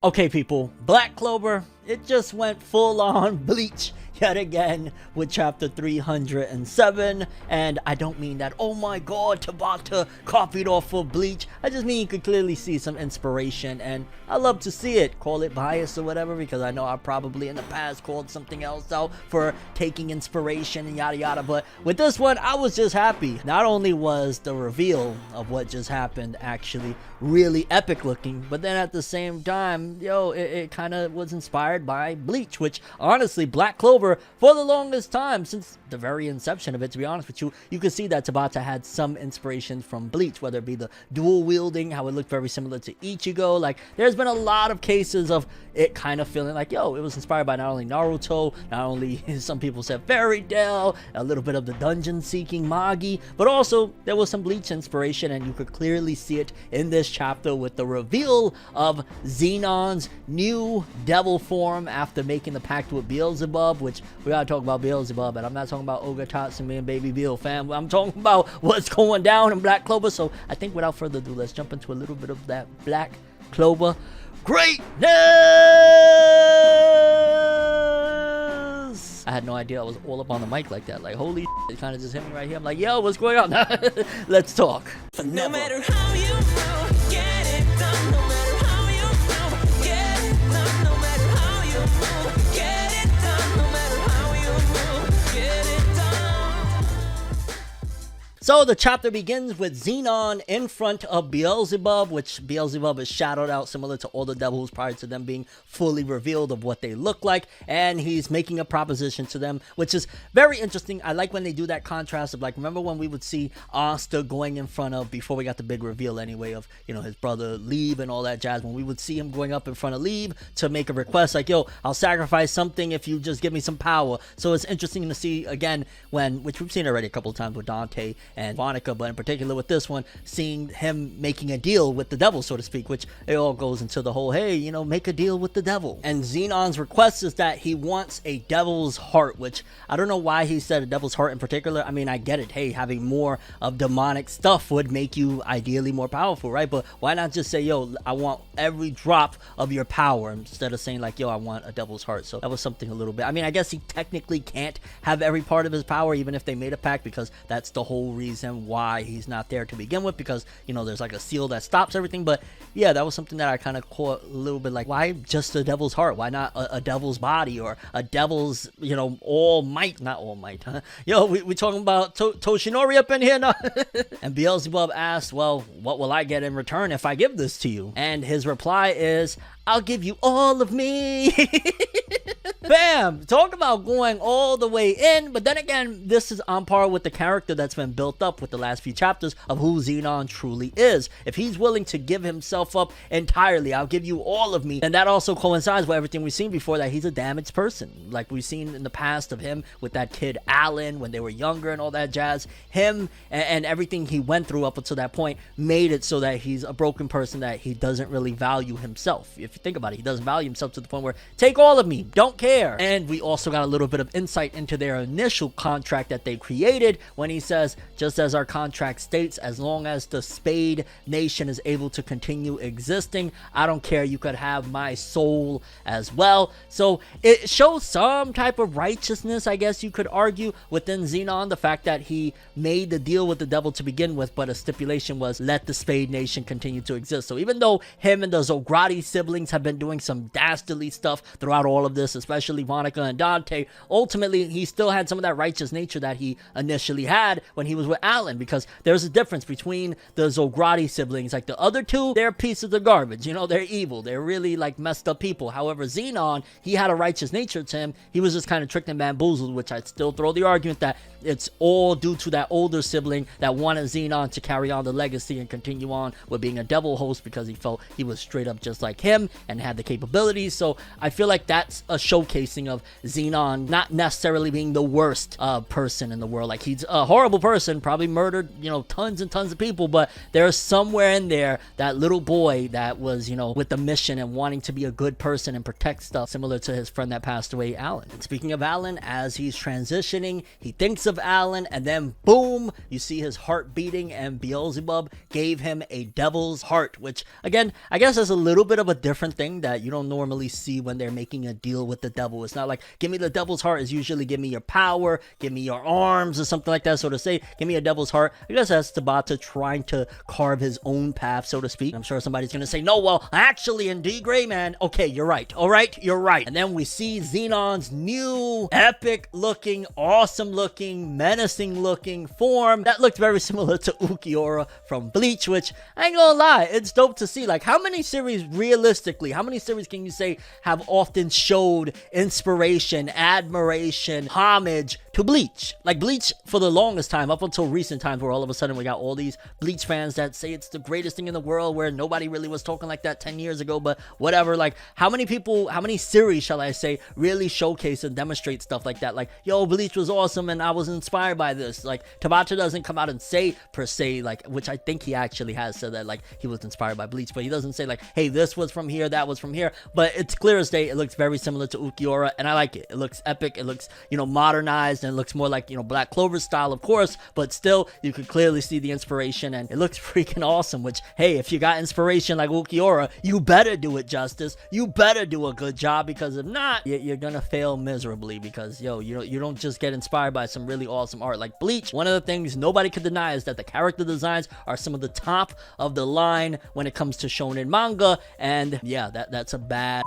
Okay, people, Black Clover, it just went full on Bleach yet again with chapter 307, and I don't mean that, oh my god, Tabata copied off of Bleach. I just mean you could clearly see some inspiration, and I love to see it. Call it bias or whatever, because I know I probably in the past called something else out for taking inspiration and yada yada, but with this one, I was just happy. Not only was the reveal of what just happened actually really epic looking, but then at the same time, it kind of was inspired by Bleach, which honestly, Black Clover, for the longest time, since the very inception of it, to be honest with you, you could see that Tabata had some inspiration from Bleach, whether it be the dual wielding, how it looked very similar to Ichigo. Like, there's been a lot of cases of it kind of feeling like, it was inspired by not only Naruto, not only some people said Fairy Tail, a little bit of the dungeon seeking Magi, but also there was some Bleach inspiration, and you could clearly see it in this chapter with the reveal of Zenon's new devil form after making the pact with Beelzebub, which we gotta talk about Beelzebub, and I'm not talking about Oga Tatsumi and Baby Beel, fam. I'm talking about what's going down in Black Clover. So I think without further ado, let's jump into a little bit of that Black Clover greatness. I had no idea I was all up on the mic like that. Like, holy shit, it kind of just hit me right here. I'm like, yo, what's going on? Let's talk. No matter how you move, get it done. No matter how you move, get it done. No matter how you move, get it done. No matter how you move, get it done. So the chapter begins with Zenon in front of Beelzebub, which Beelzebub is shadowed out similar to all the devils prior to them being fully revealed of what they look like, and he's making a proposition to them, which is very interesting. I like when they do that contrast of, like, remember when we would see Asta going in front of, before we got the big reveal anyway of, his brother Leave and all that jazz, when we would see him going up in front of Leave to make a request like, yo, I'll sacrifice something if you just give me some power. So it's interesting to see again which we've seen already a couple of times with Dante and Monica, but in particular with this one, seeing him making a deal with the devil, so to speak, which it all goes into the whole, hey, make a deal with the devil. And Zenon's request is that he wants a devil's heart, which I don't know why he said a devil's heart in particular. I mean, I get it. Hey, having more of demonic stuff would make you ideally more powerful, right? But why not just say, yo, I want every drop of your power, instead of saying like, yo, I want a devil's heart. So that was something a little bit. I mean, I guess he technically can't have every part of his power, even if they made a pact, because that's the whole reason why he's not there to begin with, because there's like a seal that stops everything. But yeah, that was something that I kind of caught a little bit like, why just a devil's heart? Why not a devil's body or a devil's all might? Not all might, huh? We talking about Toshinori up in here now. And Beelzebub asked, well, what will I get in return if I give this to you? And his reply is, I'll give you all of me. Bam! Talk about going all the way in, but then again, this is on par with the character that's been built up with the last few chapters of who Zenon truly is. If he's willing to give himself up entirely, I'll give you all of me, and that also coincides with everything we've seen before, that he's a damaged person. Like we've seen in the past of him with that kid Alan when they were younger and all that jazz. Him and everything he went through up until that point made it so that he's a broken person, that he doesn't really value himself. If you think about it, he doesn't value himself to the point where, take all of me, don't care. And we also got a little bit of insight into their initial contract that they created, when he says, just as our contract states, as long as the Spade Nation is able to continue existing, I don't care, you could have my soul as well. So it shows some type of righteousness, I guess you could argue, within Zenon, the fact that he made the deal with the devil to begin with, but a stipulation was, let the Spade Nation continue to exist. So even though him and the Zograti siblings have been doing some dastardly stuff throughout all of this, especially Monica and Dante, ultimately he still had some of that righteous nature that he initially had when he was with Alan, because there's a difference between the Zograti siblings. Like the other two, they're pieces of garbage, they're evil, they're really like messed up people. However, Zenon, he had a righteous nature to him. He was just kind of tricked and bamboozled, which I'd still throw the argument that it's all due to that older sibling that wanted Zenon to carry on the legacy and continue on with being a devil host, because he felt he was straight up just like him and had the capabilities. So I feel like that's a showcasing of Zenon not necessarily being the worst person in the world. Like, he's a horrible person, probably murdered tons and tons of people, but there's somewhere in there that little boy that was with the mission and wanting to be a good person and protect stuff, similar to his friend that passed away, Alan. And speaking of Alan, as he's transitioning, he thinks of Alan, and then boom, you see his heart beating, and Beelzebub gave him a devil's heart, which again, I guess is a little bit of a different thing that you don't normally see when they're making a deal with the devil. It's not like, give me the devil's heart, is usually give me your power, give me your arms, or something like that. So to say, give me a devil's heart, I guess that's Tabata trying to carve his own path, so to speak. I'm sure somebody's gonna say, no, well, actually, in D. Gray, man, okay, you're right. All right, you're right. And then we see Xenon's new epic looking, awesome looking, menacing looking form that looked very similar to Ukiura from Bleach, which I ain't gonna lie, it's dope to see. Like, how many series, realistically, how many series can you say have often showed inspiration, admiration, homage to Bleach? Like, Bleach, for the longest time, up until recent times, where all of a sudden we got all these Bleach fans that say it's the greatest thing in the world, where nobody really was talking like that 10 years ago, but whatever. Like, how many people, how many series, shall I say, really showcase and demonstrate stuff like that? Like, yo, Bleach was awesome and I was inspired by this. Like, Tabata doesn't come out and say, per se, like, which I think he actually has said that, like, he was inspired by Bleach, but he doesn't say, like, hey, this was from here, that was from here. But it's clear as day, it looks very similar to Ukiura, and I like it. It looks epic, it looks, you know, modernized, and it looks more like, you know, Black Clover style, of course, but still, you could clearly see the inspiration, and it looks freaking awesome, which, hey, if you got inspiration like Ukiura, you better do it justice, you better do a good job, because if not, you're gonna fail miserably, because, yo, you don't just get inspired by some really awesome art like Bleach. One of the things nobody could deny is that the character designs are some of the top of the line when it comes to shonen manga, and yeah, that's a bad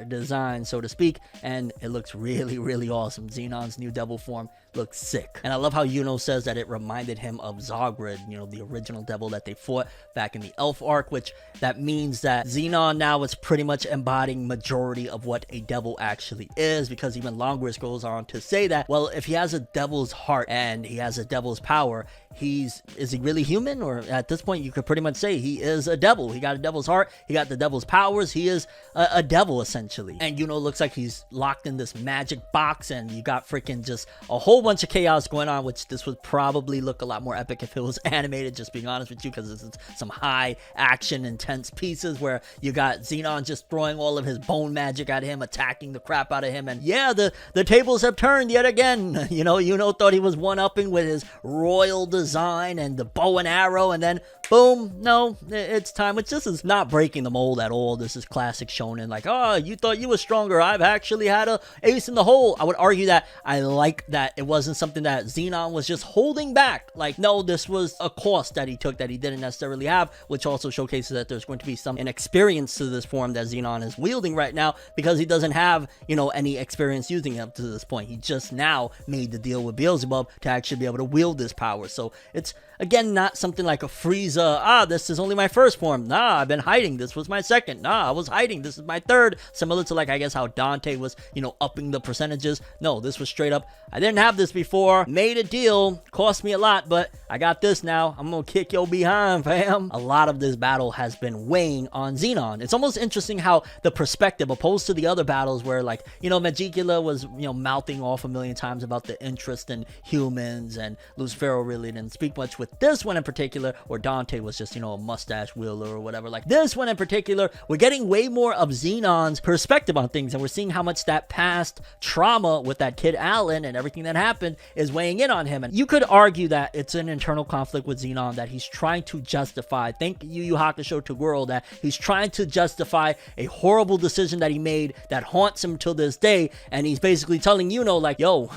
design, so to speak, and it looks really, really awesome. Xenon's new devil form looks sick, and I love how Yuno says that it reminded him of Zogrid, you know, the original devil that they fought back in the Elf arc, which that means that Xenon now is pretty much embodying majority of what a devil actually is, because even Langris goes on to say that, well, if he has a devil's heart and he has a devil's power, is he really human? Or at this point, you could pretty much say he is a devil. He got a devil's heart, he got the devil's powers, he is a devil essentially. And Yuno looks like he's locked in this magic box, and you got freaking just a whole bunch of chaos going on, which this would probably look a lot more epic if it was animated, just being honest with you, because this is some high action intense pieces where you got Zenon just throwing all of his bone magic at him, attacking the crap out of him, and yeah, the tables have turned yet again. You know, Yuno thought he was one-upping with his royal design and the bow and arrow, and then boom, no, it's time, which this is not breaking the mold at all. This is classic shonen, like, oh, you thought you were stronger, I've actually had a ace in the hole. I would argue that I like that it wasn't something that Zenon was just holding back. Like, no, this was a cost that he took that he didn't necessarily have, which also showcases that there's going to be some inexperience to this form that Zenon is wielding right now, because he doesn't have, you know, any experience using it up to this point. He just now made the deal with Beelzebub to actually be able to wield this power. So it's, again, not something like a Frieza, this is only my first form, nah, I've been hiding, this was my second, nah, I was hiding, this is my third, similar to, like, I guess how Dante was, you know, upping the percentages. No, this was straight up, I didn't have this before, made a deal, cost me a lot, but I got this now, I'm gonna kick your behind, fam. A lot of this battle has been weighing on Zenon. It's almost interesting how the perspective, opposed to the other battles where, like, you know, Magicula was, you know, mouthing off a million times about the interest in humans, and Lucifero really didn't speak much with this one in particular, or Dante was just, you know, a mustache wielder or whatever. Like, this one in particular, we're getting way more of Zenon's perspective on things, and we're seeing how much that past trauma with that kid Alan and everything that happened is weighing in on him. And you could argue that it's an internal conflict with Zenon that he's trying to justify. Thank Yu Yu Hakusho to World, that he's trying to justify a horrible decision that he made that haunts him till this day, and he's basically telling Yuno, like, yo,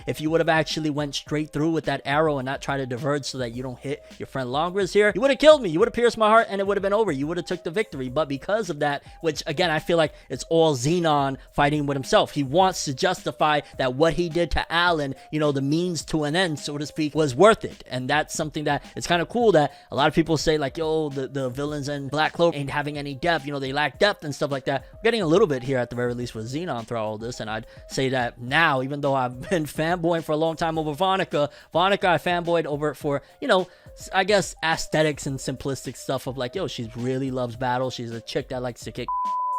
if you would have actually went straight through with that arrow and not try to diverge so that you don't hit your friend Langris here, you would have killed me, you would have pierced my heart, and it would have been over, you would have took the victory. But because of that, which again, I feel like it's all Zenon fighting with himself, he wants to justify that what he did to Alan, you know, the means to an end, so to speak, was worth it. And that's something that it's kind of cool that a lot of people say, like, yo, the villains in Black Clover ain't having any depth, you know, they lack depth and stuff like that. We're getting a little bit here at the very least with Zenon throughout all this, and I'd say that now, even though I've been fanboying for a long time over Vonica I fanboyed over it for, you know, I guess aesthetics and simplistic stuff of, like, yo, she really loves battle, she's a chick that likes to kick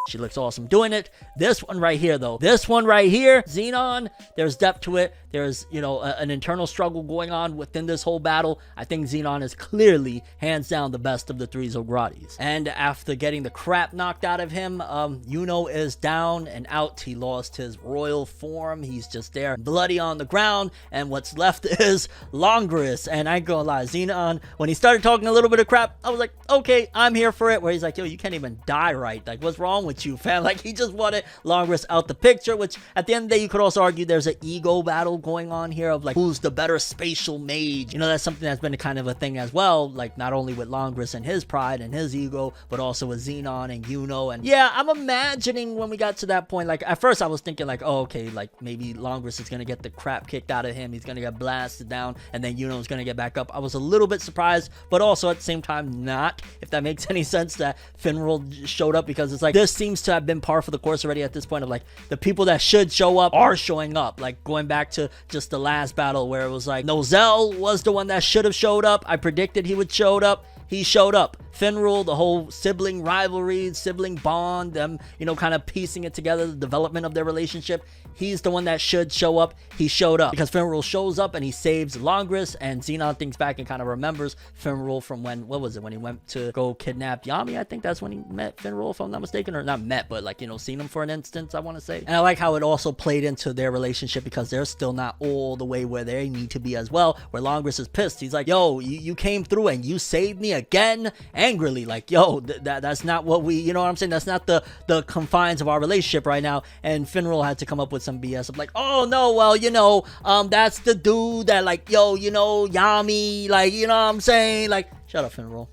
She looks awesome doing it. This one right here, though. This one right here, Xenon, there's depth to it. There's, you know, an internal struggle going on within this whole battle. I think Xenon is clearly, hands down, the best of the three Zogratis. And after getting the crap knocked out of him, Yuno is down and out. He lost his royal form. He's just there, bloody on the ground. And what's left is Langris. And I ain't gonna lie, Xenon, when he started talking a little bit of crap, I was like, okay, I'm here for it. Where he's like, yo, you can't even die right. Like, what's wrong with you, fam? Like, he just wanted Langris out the picture, which at the end of the day, you could also argue there's an ego battle going on here of like, who's the better spatial mage? You know, that's something that's been a kind of a thing as well. Like, not only with Langris and his pride and his ego, but also with Zenon and Yuno. And yeah, I'm imagining when we got to that point, like, at first I was thinking like, oh, okay, like maybe Langris is gonna get the crap kicked out of him. He's gonna get blasted down, and then Yuno's gonna get back up. I was a little bit surprised, but also at the same time not, if that makes any sense, that Finral showed up, because it's like, this seems to have been par for the course already at this point of like, the people that should show up are showing up. Like, going back to just the last battle where it was like, Nozel was the one that should have showed up. I predicted he would show up. He showed up. Finral, the whole sibling rivalry, sibling bond, them, you know, kind of piecing it together, the development of their relationship. He's the one that should show up. He showed up because Finral shows up and he saves Langris, and Zenon thinks back and kind of remembers Finral from when, what was it, when he went to go kidnap Yami? I think that's when he met Finral, if I'm not mistaken, or not met, but like, you know, seen him for an instance, I want to say. And I like how it also played into their relationship, because they're still not all the way where they need to be as well, where Langris is pissed. He's like, yo, you came through and you saved me again, angrily, like, yo, that's not what we, you know what I'm saying, that's not the confines of our relationship right now. And Finral had to come up with some BS of like, oh no, well, you know, that's the dude that, like, yo, you know, Yami, like, you know what I'm saying, like, shut up, Finral.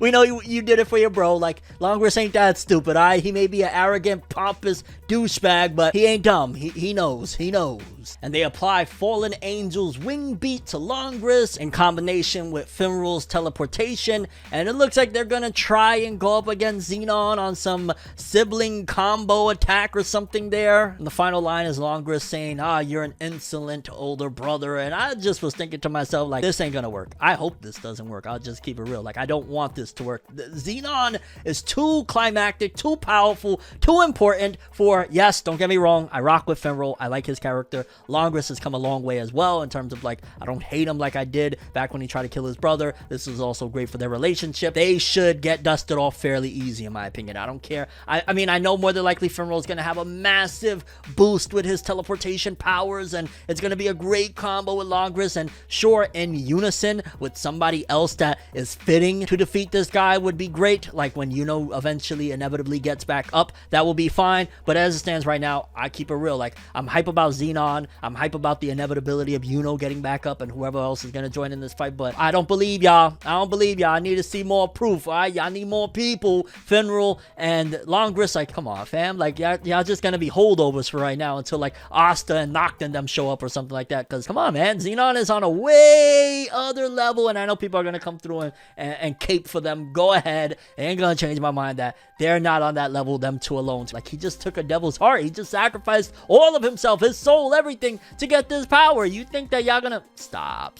We know you did it for your bro. Like, Langris ain't that stupid, alright? He may be an arrogant, pompous douchebag, but he ain't dumb. He knows. He knows. And they apply Fallen Angel's wing beat to Langris in combination with Finral's teleportation, and it looks like they're gonna try and go up against Zenon on some sibling combo attack or something there. And the final line is Langris saying, you're an insolent older brother. And I just was thinking to myself, like, this ain't gonna work. I hope this doesn't work. I'll just keep it real. Like, I don't want this to work. Zenon is too climactic, too powerful, too important for, yes, don't get me wrong, I rock with Finral. I like his character. Langris has come a long way as well in terms of, like, I don't hate him like I did back when he tried to kill his brother. This is also great for their relationship. They should get dusted off fairly easy, in my opinion. I don't care. I mean, I know more than likely Finral is going to have a massive boost with his teleportation powers, and it's going to be a great combo with Langris, and sure, in unison with somebody else that is fitting to defeat this guy would be great. Like, when Yuno eventually inevitably gets back up, that will be fine. But as it stands right now, I keep it real. Like, I'm hype about Zenon. I'm hype about the inevitability of Yuno getting back up and whoever else is going to join in this fight. But I don't believe y'all. I need to see more proof. Y'all need more people. Finral and Langris, like, come on, fam. Like, y'all just going to be holdovers for right now until, like, Asta and Noct and them show up or something like that. Because, come on, man. Zenon is on a way other level, and I know people are going to come through and cape for them. Go ahead. It ain't going to change my mind that they're not on that level, them two alone. Like, he just took a devil's heart. He just sacrificed all of himself, his soul, everything to get this power. You think that y'all gonna stop.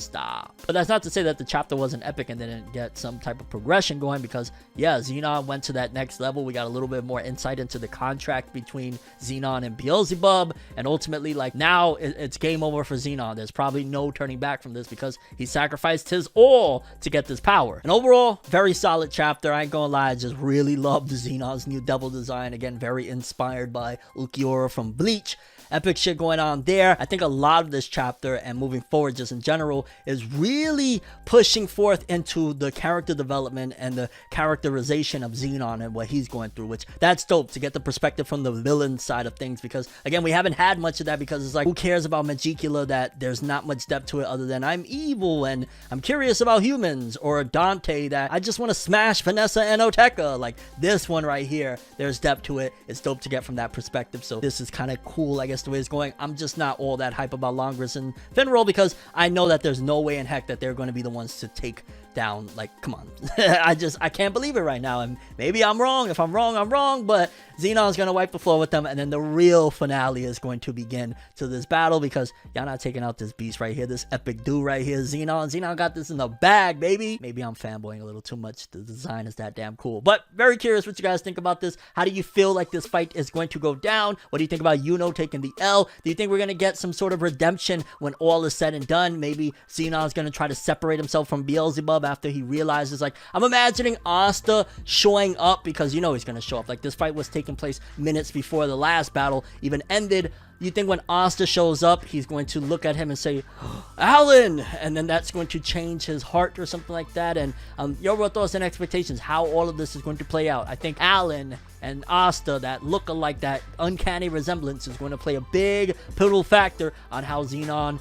But that's not to say that the chapter wasn't epic and didn't get some type of progression going, because yeah, Zenon went to that next level. We got a little bit more insight into the contract between Zenon and Beelzebub, and ultimately, like, now it's game over for Zenon. There's probably no turning back from this, because he sacrificed his all to get this power. And overall, very solid chapter. I ain't gonna lie, I just really loved Zenon's new devil design. Again, very inspired by Ukiura from Bleach. Epic shit going on there. I think a lot of this chapter and moving forward just in general is really pushing forth into the character development and the characterization of Zenon and what he's going through, which that's dope to get the perspective from the villain side of things, because again, we haven't had much of that, because it's like, who cares about Magicula that there's not much depth to it other than I'm evil and I'm curious about humans, or Dante that I just want to smash Vanessa and Oteka. Like, this one right here, there's depth to it. It's dope to get from that perspective. So this is kind of cool, I guess, the way it's going. I'm just not not all that hype about Langris and Finral because I know that there's no way in heck that they're going to be the ones to take down, like, come on. I can't believe it right now, and maybe I'm wrong. If I'm wrong, I'm wrong, but Xenon's gonna wipe the floor with them, and then the real finale is going to begin to this battle because y'all not taking out this beast right here, this epic dude right here, Zenon got this in the bag, baby. Maybe I'm fanboying a little too much. The design is that damn cool, but very curious what you guys think about this. How do you feel like this fight is going to go down? What do you think about Yuno taking the L? Do you think we're gonna get some sort of redemption when all is said and done? Maybe Xenon's gonna try to separate himself from Beelzebub after he realizes, like, I'm imagining Asta showing up because you know he's gonna show up. Like, this fight was taking place minutes before the last battle even ended. You think when Asta shows up, he's going to look at him and say, Alan, and then that's going to change his heart or something like that. And your thoughts and expectations, how all of this is going to play out. I think Alan and Asta, that look-alike, that uncanny resemblance, is going to play a big pivotal factor on how Zenon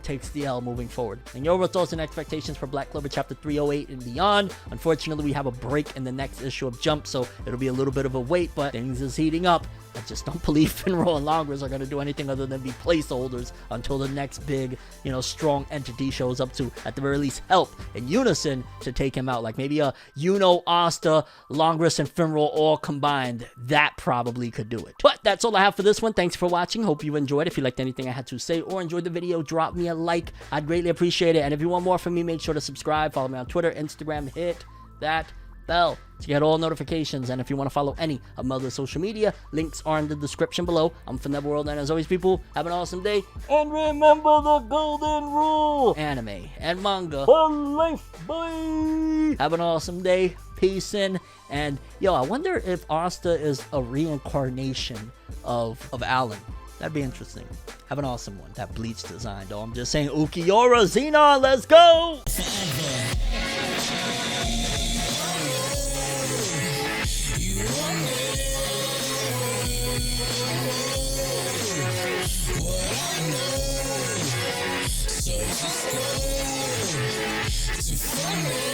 takes the L moving forward. And your thoughts and expectations for Black Clover Chapter 308 and beyond. Unfortunately, we have a break in the next issue of Jump, so it'll be a little bit of a wait, but things is heating up. I just don't believe Finral and Langris are going to do anything other than be placeholders until the next big, strong entity shows up to, at the very least, help in unison to take him out. Like maybe a Yuno, Asta, Langris, and Finral all combined. That probably could do it. But that's all I have for this one. Thanks for watching. Hope you enjoyed. If you liked anything I had to say or enjoyed the video, drop me a like. I'd greatly appreciate it. And if you want more from me, make sure to subscribe. Follow me on Twitter, Instagram. Hit that bell to get all notifications. And if you want to follow any of my other social media, links are in the description below. I'm ForneverWorld, and as always, people, have an awesome day. And remember the golden rule: anime and manga for life. Bye. Have an awesome day. Peace in. And yo, I wonder if Asta is a reincarnation of Alan. That'd be interesting. Have an awesome one. That Bleach design, though. I'm just saying, Ukiora, Xenon, let's go! So just go to find me.